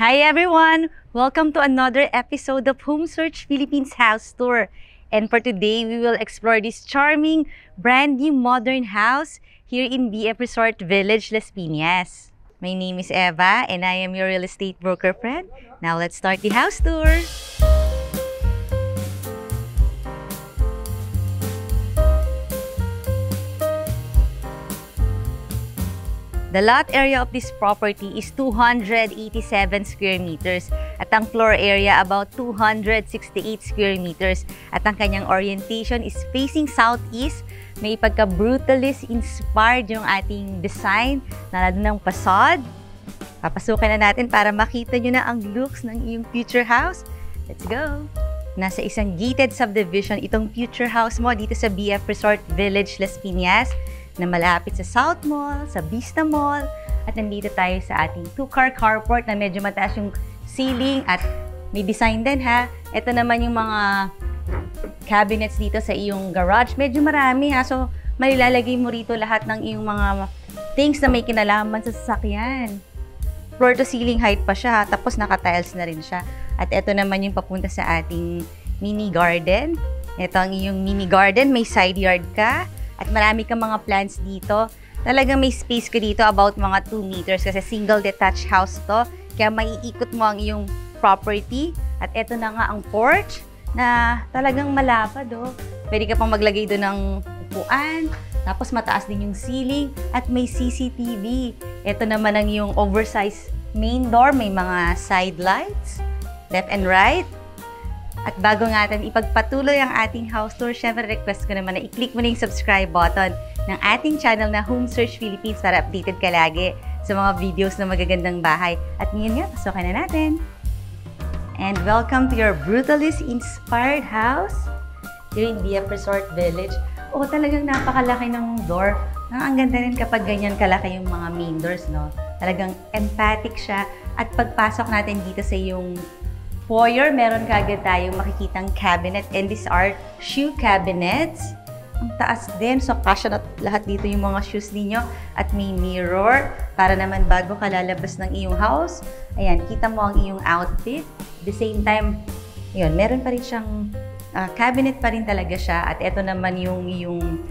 Hi everyone! Welcome to another episode of Home Search Philippines House Tour. And for today, we will explore this charming, brand new modern house here in BF Resort Village, Las Piñas. My name is Eva and I am your real estate broker friend. Now let's start the house tour! The lot area of this property is 287 square meters at ang floor area about 268 square meters at ang kanyang orientation is facing southeast. May pagka-brutalist inspired yung ating design na ng facade. Papasukin na natin para makita nyo na ang looks ng iyong future house. Let's go! Nasa isang gated subdivision itong future house mo dito sa BF Resort Village, Las Piñas, na malapit sa South Mall, sa Vista Mall, at nandito tayo sa ating two-car carport na medyo mataas yung ceiling at may design din ha. Ito naman yung mga cabinets dito sa iyong garage. Medyo marami ha, so malilalagay mo rito lahat ng iyong mga things na may kinalaman sa sasakyan. Floor to ceiling height pa siya, tapos naka-tiles na rin siya. At ito naman yung papunta sa ating mini garden. Ito ang iyong mini garden, may side yard ka. At marami kang mga plants dito. Talagang may space ka dito about mga 2 meters kasi single detached house to. Kaya maiikot mo ang iyong property. At eto na nga ang porch na talagang malapad. Oh. Pwede ka pang maglagay doon ng upuan. Tapos mataas din yung ceiling at may CCTV. Ito naman ang iyong oversized main door. May mga side lights, left and right. At bago nga natin ipagpatuloy ang ating house tour, syempre request ko naman na i-click mo na yung subscribe button ng ating channel na Home Search Philippines para updated ka lagi sa mga videos na magagandang bahay. At ngayon nga, pasokan na natin. And welcome to your brutalist inspired house here in BF Resort Village. Oh, talagang napakalaki ng door. Ang ganda rin kapag ganyan kalaki yung mga main doors, no? Talagang emphatic siya. At pagpasok natin dito sa yung foyer, meron kaagad tayong makikitang cabinet and these are shoe cabinets. Ang taas din, so kasya na lahat dito yung mga shoes ninyo at may mirror para naman bago ka lalabas ng iyong house. Ayan, kita mo ang iyong outfit. At the same time, yun, meron pa rin siyang cabinet pa rin talaga siya at ito naman yung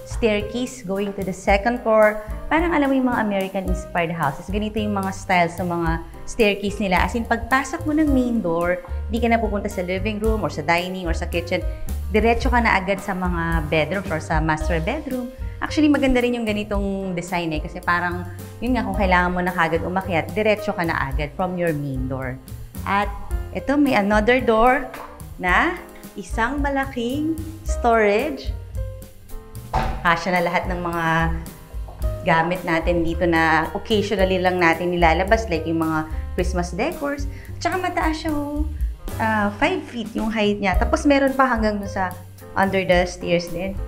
staircase going to the second floor. Parang alam mo yung mga American-inspired houses. Ganito yung mga styles ng mga staircase nila. As in, pagpasok mo ng main door, di ka na pupunta sa living room or sa dining or sa kitchen. Diretso ka na agad sa mga bedroom or sa master bedroom. Actually, maganda rin yung ganitong design eh. Kasi parang, yun nga, kung kailangan mo na kagad umakyat, diretso ka na agad from your main door. At ito, may another door na isang malaking storage. Kasya na lahat ng mga gamit natin dito na occasionally lang natin nilalabas like yung mga Christmas decors. Tsaka mataas siya 5 feet yung height niya. Tapos meron pa hanggang sa under the stairs din.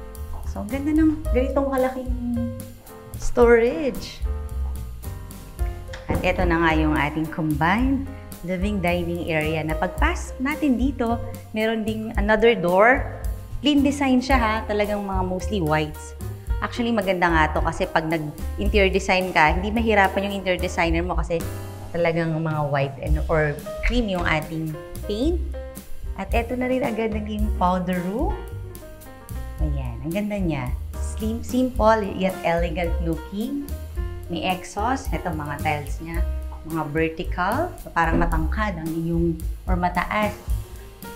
So, ang ganda ng ganitong kalaking storage. At ito na nga yung ating combined living dining area na pagpasok natin dito, meron ding another door. Clean design siya ha, talagang mga mostly whites. Actually, maganda nga to kasi pag nag-interior design ka, hindi mahirapan yung interior designer mo kasi talagang mga white or cream yung ating paint. At eto na rin agad naging powder room. Ayan, ang ganda niya. Slim, simple, yet elegant looking. May exhaust. Eto mga tiles niya. Mga vertical. So, parang matangkad ang iyong, or mataas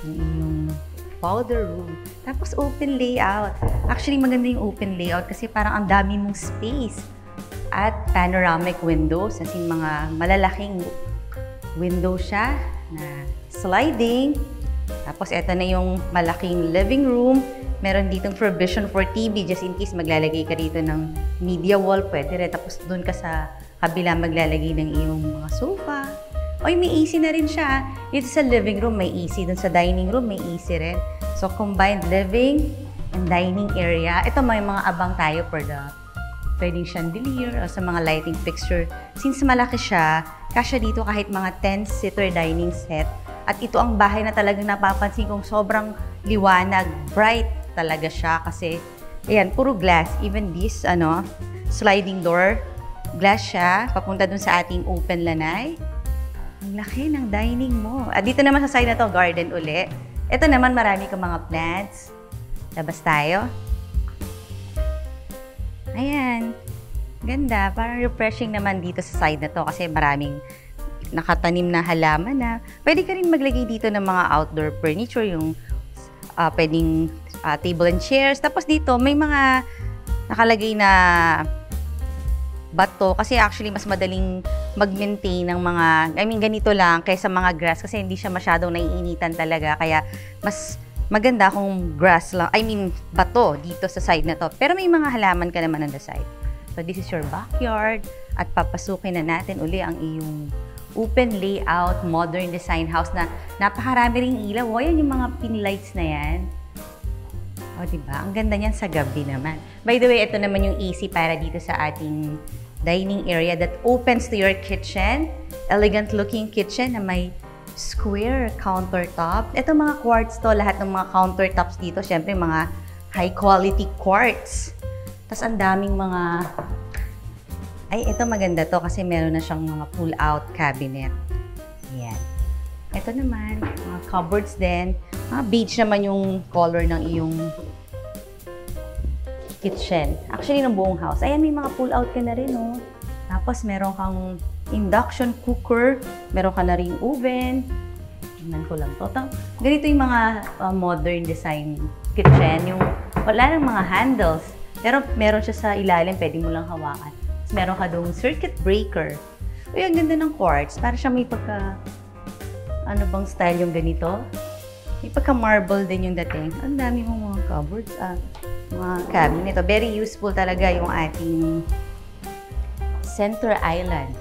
ang iyong powder room. Tapos open layout. Actually, maganda yung open layout kasi parang ang dami mong space. At panoramic windows, as in mga malalaking window siya na sliding. Tapos ito na yung malaking living room. Meron ditong provision for TV just in case maglalagay ka dito ng media wall. Pwede rin. Tapos doon ka sa kabila maglalagay ng iyong mga sofa. Oy, may AC na rin siya. Dito sa living room, may AC. Doon sa dining room, may AC rin. So, combined living and dining area. Ito, may mga abang tayo for the pwedeng chandelier o sa mga lighting fixture. Since malaki siya, kasya dito kahit mga 10-seater dining set. At ito ang bahay na talagang napapansin kong sobrang liwanag, bright talaga siya. Kasi, ayan, puro glass. Even this, sliding door, glass siya. Papunta dun sa ating open lanay. Ang laki ng dining mo. At dito naman sa side na to, garden uli. Ito naman, marami kang mga plants. Labas tayo. Ayan. Ganda. Parang refreshing naman dito sa side na to kasi maraming nakatanim na halaman na. Pwede ka rin maglagay dito ng mga outdoor furniture, yung pwedeng table and chairs. Tapos dito, may mga nakalagay na bato kasi actually mas madaling mag-maintain ng mga, ganito lang kaysa mga grass kasi hindi siya masyadong naiinitan talaga. Kaya mas maganda kung grass lang, bato dito sa side na to. Pero may mga halaman ka naman on the side. So this is your backyard at papasukin na natin uli ang iyong open layout, modern design house na napakarami ring ilaw. O, yan yung mga pin lights na yan. O, diba? Ang ganda niyan sa gabi naman. By the way, ito naman yung AC para dito sa ating dining area that opens to your kitchen. Elegant looking kitchen na may square countertop. Ito mga quartz to, lahat ng mga countertops dito. Syempre, mga high quality quartz. Tapos ang daming mga... Ay, ito maganda to kasi meron na siyang mga pull-out cabinet. Ayan. Ito naman, mga cupboards din. Mga beige naman yung color ng iyong kitchen. Actually, ng buong house. Ayan, may mga pull-out ka na rin, oh. Tapos, meron kang induction cooker. Meron ka na rin oven. Tingnan ko lang to. Ganito yung mga modern design kitchen. Yung wala ng mga handles. Pero meron siya sa ilalim, pwede mo lang hawakan. Meron ka doon circuit breaker. Uy, ang ganda ng quartz. Para siya may pagka... Ano bang style yung ganito? May pagka-marble din yung dating. Ang dami mong mga cupboards. Mga cabinet. Very useful talaga yung ating center island.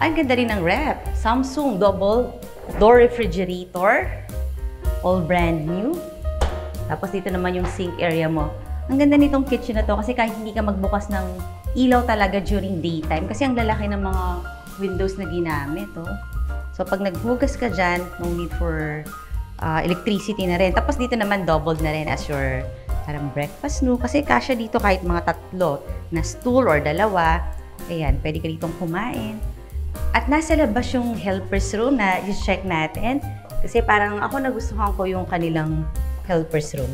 Ang ganda rin ng ref. Samsung double door refrigerator. All brand new. Tapos dito naman yung sink area mo. Ang ganda nitong kitchen na to kasi kahit hindi ka magbukas ng ilaw talaga during daytime kasi ang lalaki ng mga windows na ginamit. Oh. So, pag naghugas ka dyan, no need for electricity na rin. Tapos dito naman doubled na rin as your parang breakfast nook kasi kasya dito kahit mga tatlo na stool or dalawa. Ayan, pwede ka ditong kumain. At nasa labas yung helper's room na i-check natin kasi parang ako nagustuhan ko yung kanilang helper's room.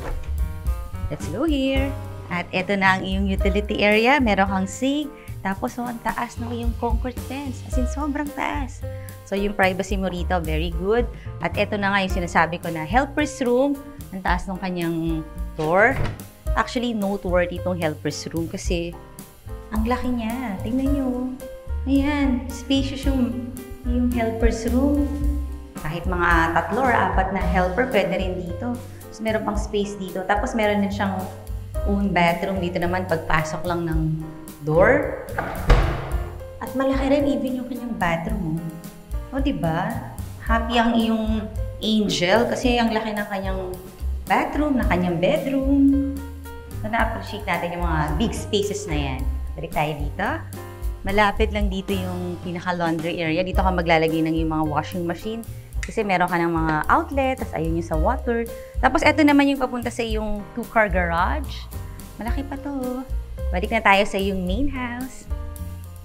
Let's go here. At ito na ang iyong utility area. Meron kang sink. Tapos, ang taas ng iyong concrete fence. As in, sobrang taas. So, yung privacy mo rito, very good. At ito na nga yung sinasabi ko na helper's room. Ang taas ng kanyang door. Actually, noteworthy itong helper's room kasi ang laki niya. Tingnan nyo. Ayan, spacious yung helper's room. Kahit mga 3 or 4 na helper, pwede rin dito. Tapos, meron pang space dito. Tapos, meron din siyang own bathroom. Dito naman, pagpasok lang ng door. At malaki rin even yung kanyang bathroom. O, diba? Happy ang iyong angel kasi ang laki ng kanyang bathroom, ng kanyang bedroom. So, na-appreciate natin yung mga big spaces na yan. Balik tayo dito. Malapit lang dito yung pinaka-laundry area. Dito ka maglalagay ng yung mga washing machine. Kasi meron ka ng mga outlet, tapos ayun yung sa water. Tapos ito naman yung papunta sa yung 2-car garage. Malaki pa to. Balik na tayo sa yung main house.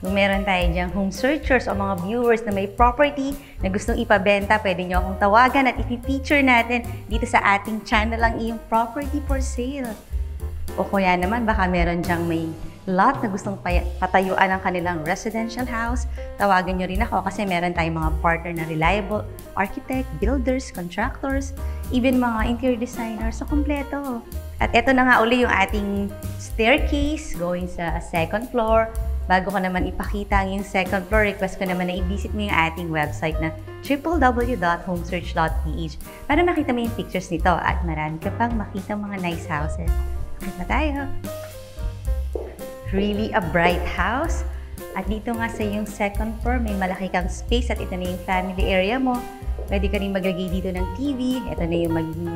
Kung meron tayo diyang home searchers o mga viewers na may property na gustong ipabenta, pwede nyo akong tawagan at i-feature natin dito sa ating channel ang iyong property for sale. O kaya naman, baka meron diyang may lot na gustong patayuan ng kanilang residential house, tawagan nyo rin ako kasi meron tayong mga partner na reliable architect, builders, contractors, even mga interior designers. So, kompleto. At eto na nga uli yung ating staircase going sa second floor. Bago ko naman ipakita ang yung second floor, request ko naman na i-visit mo yung ating website na www.homesearch.ph para makita mo yung pictures nito at marami ka pang makita mga nice houses. Kahit na tayo. Really a bright house. At dito nga sa yung second floor, may malaki kang space at ito na yung family area mo. Pwede ka rin maglagay dito ng TV. Ito na yung magiging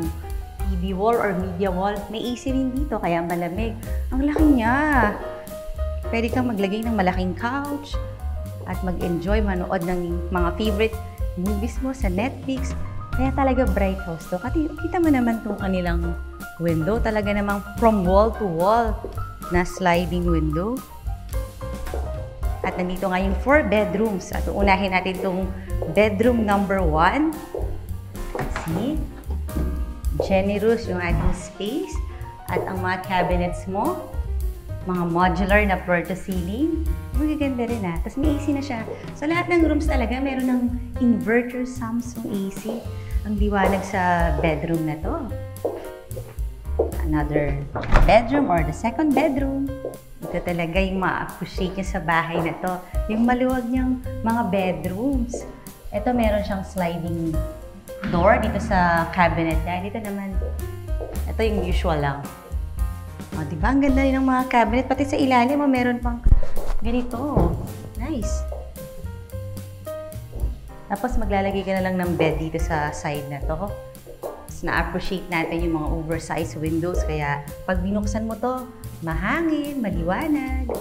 TV wall or media wall. May AC rin dito, kaya malamig. Ang laki niya. Pwede kang maglagay ng malaking couch at mag-enjoy manood ng mga favorite movies mo sa Netflix. Kaya talaga bright house to. Kita mo naman itong kanilang window. Talaga namang from wall to wall na sliding window. At nandito nga yung 4 bedrooms. At uunahin natin itong bedroom number 1. See? Generous yung ating space. At ang mga cabinets mo, mga modular na floor to ceiling. Magaganda rin ah. Tapos may AC na siya. So lahat ng rooms talaga meron ng inverter Samsung AC. Ang liwanag sa bedroom na to. Another bedroom or the second bedroom. Ito talaga yung ma-appreciate nyo sa bahay na to. Yung maluwag niyang mga bedrooms. Ito meron siyang sliding door dito sa cabinet niya. Dito naman, ito yung usual lang. O, diba? Ang ganda rin ng mga cabinet. Pati sa ilalim, meron pang ganito. Nice. Tapos maglalagay ka na lang ng bed dito sa side na to. Na-appreciate natin yung mga oversized windows. Kaya pag binuksan mo to, mahangin, maliwanag.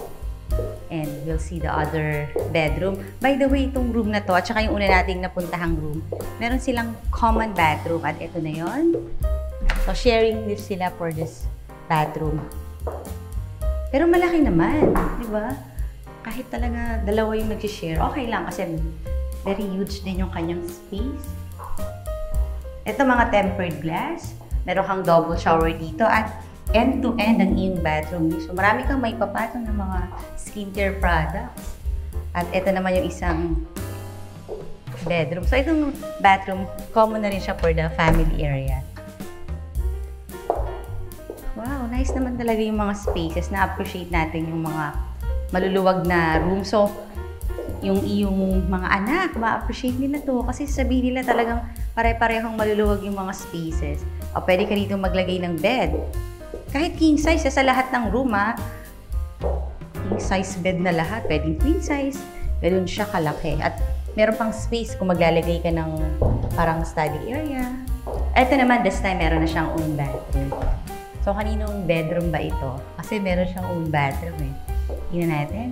And we'll see the other bedroom. By the way, itong room na to, at saka yung una nating napuntahang room, meron silang common bathroom. At ito na yon. So, sharing this sila for this bathroom. Pero malaki naman, di ba? Kahit talaga dalawa yung nag-share, okay lang kasi very huge din yung kanyang space. Ito mga tempered glass. Meron kang double shower dito at end-to-end ang iyong bathroom. So marami kang may papatong ng mga skincare products. At ito naman yung isang bedroom. So itong bathroom, common na rin siya for the family area. Wow, nice naman talaga yung mga spaces. Na-appreciate natin yung mga maluluwag na room. So yung iyong mga anak, ma-appreciate nila to kasi sabihin nila talagang pare-parehong maluluwag yung mga spaces. O pwede ka dito maglagay ng bed. Kahit king size, sa lahat ng room king size bed na lahat. Pwedeng queen size. Ganun siya kalaki. At meron pang space kung maglalagay ka ng parang study area. Ito naman, this time, meron na siyang own bathroom. So, kaninong bedroom ba ito? Kasi meron siyang own bathroom eh. Tingnan natin.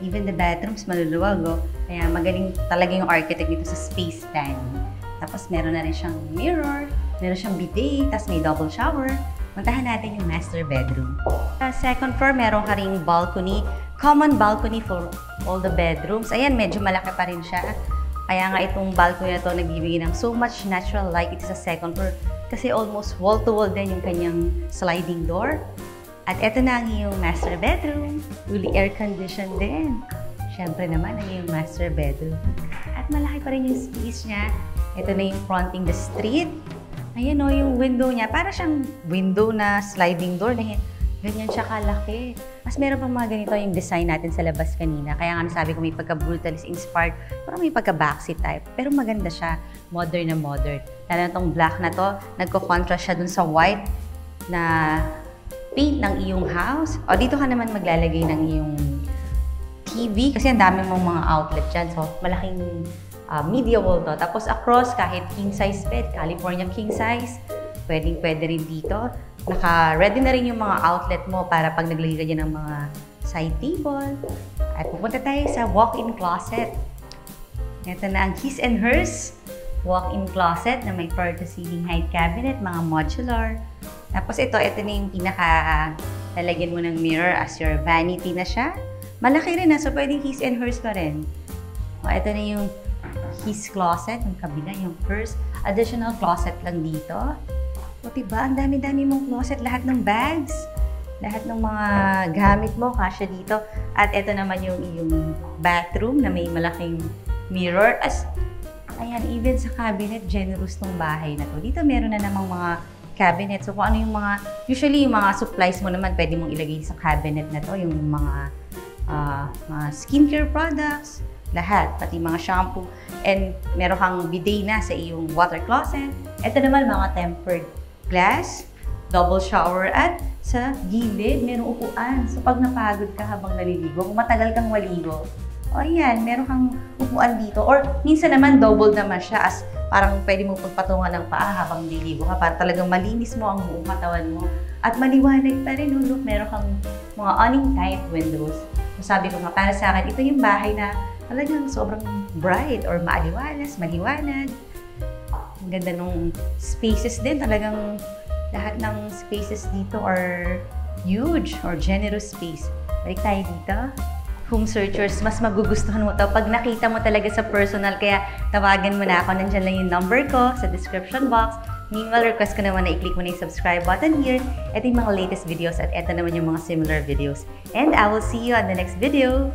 Even the bathrooms, maluluwag oh. Kaya magaling talaga yung architect dito sa space planning. Tapos meron na rin siyang mirror, meron siyang bidet, tapos may double shower. Puntahan natin yung master bedroom. Sa second floor, meron ka ring balcony. Common balcony for all the bedrooms. Ayan, medyo malaki pa rin siya. Kaya nga itong balcony na to nagbibigay ng so much natural light ito sa second floor. Kasi almost wall-to-wall din yung kanyang sliding door. At ito na ang iyong master bedroom. Fully air-conditioned din. Siyempre naman ang iyong master bedroom. At malaki pa rin yung space niya. Ito na yung fronting the street. Ayan o, yung window niya. Para siyang window na sliding door. Ganyan siya kalaki. Mas meron pang mga ganito yung design natin sa labas kanina. Kaya nga nasabi ko may pagka-brutalist inspired. Parang may pagka-backseat type. Pero maganda siya. Modern na modern. Lalo na itong black na to. Nagko-contrast siya dun sa white na paint ng iyong house. O dito ka naman maglalagay ng iyong TV. Kasi ang dami mong mga outlet dyan. So, malaking media wall to. Tapos across, kahit king size bed, California king size, pwede rin dito. Naka-ready na rin yung mga outlet mo para pag naglagay ka dyan ng mga side table. At pupunta tayo sa walk-in closet. Ito na ang his and hers walk-in closet na may floor-to-ceiling height cabinet, mga modular. Tapos ito na yung lalagyan mo ng mirror as your vanity na siya. Malaki rin so pwedeng his and hers pa rin. O, ito na yung his closet, yung kabila, yung hers. Additional closet lang dito. O, diba? Ang dami-dami mong closet. Lahat ng bags, lahat ng mga gamit mo, kasya dito. At ito naman yung iyong bathroom na may malaking mirror. Ayan, even sa cabinet, generous tong bahay na to. Dito meron na namang mga cabinet. So, kung ano yung mga, usually yung mga supplies mo naman, pwede mong ilagay sa cabinet na to. Yung mga skincare products, lahat, pati mga shampoo. And meron kang bidet na sa iyong water closet. Ito naman, mga tempered glass, double shower, at sa gilid, merong upuan. So, pag napagod ka habang naliligo, kung matagal kang maligo, o ayan, meron kang upuan dito. Or minsan naman, double naman siya as parang pwede mo pagpatungan ng paa habang naliligo ka para talagang malinis mo ang buong katawan mo. At maliwanag pa rin, look, meron kang mga awning-type windows. So, sabi ko nga, para sa akin, ito yung bahay na talagang sobrang bright or maliwanag. Ang ganda nung spaces din. Talagang lahat ng spaces dito are huge or generous space. Balik tayo dito. home searchers, mas magugustuhan mo to pag nakita mo talaga sa personal. Kaya tawagan mo na ako. Nandiyan lang yung number ko sa description box. Meanwhile, request ko naman na i-click mo na yung subscribe button here. Ito yung mga latest videos at ito naman yung mga similar videos. And I will see you on the next video.